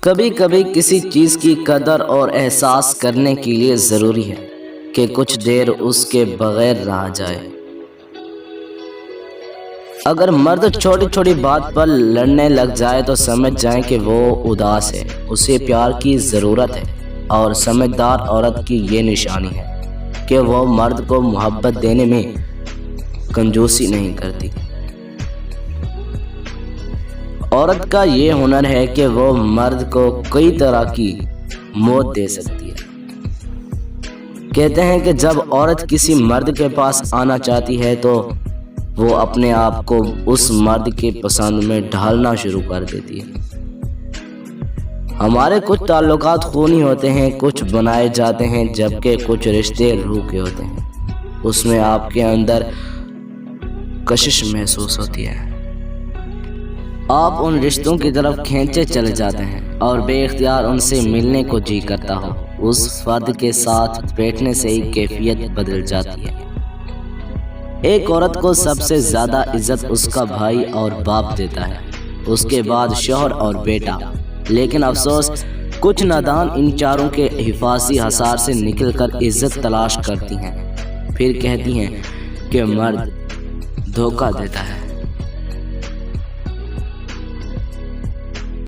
کبھی کبھی کسی چیز کی قدر اور احساس کرنے کے لیے ضروری ہے کہ کچھ دیر اس کے بغیر رہا جائے۔ اگر مرد چھوٹی چھوٹی بات پر لڑنے لگ جائے تو سمجھ جائیں کہ وہ اداس ہے، اسے پیار کی ضرورت ہے، اور سمجھدار عورت کی یہ نشانی ہے کہ وہ مرد کو محبت دینے میں کنجوسی نہیں کرتی۔ عورت کا یہ ہنر ہے کہ وہ مرد کو کئی طرح کی موت دے سکتی ہے۔ کہتے ہیں کہ جب عورت کسی مرد کے پاس آنا چاہتی ہے تو وہ اپنے آپ کو اس مرد کے پسند میں ڈھالنا شروع کر دیتی ہے۔ ہمارے کچھ تعلقات خونی ہوتے ہیں، کچھ بنائے جاتے ہیں، جبکہ کچھ رشتے روح کے ہوتے ہیں۔ اس میں آپ کے اندر کشش محسوس ہوتی ہے، آپ ان رشتوں کی طرف کھینچے چلے جاتے ہیں اور بے اختیار ان سے ملنے کو جی کرتا ہو۔ اس فرد کے ساتھ بیٹھنے سے ہی کیفیت بدل جاتی ہے۔ ایک عورت کو سب سے زیادہ عزت اس کا بھائی اور باپ دیتا ہے، اس کے بعد شوہر اور بیٹا۔ لیکن افسوس، کچھ نادان ان چاروں کے حفاظتی حصار سے نکل کر عزت تلاش کرتی ہیں، پھر کہتی ہیں کہ مرد دھوکہ دیتا ہے۔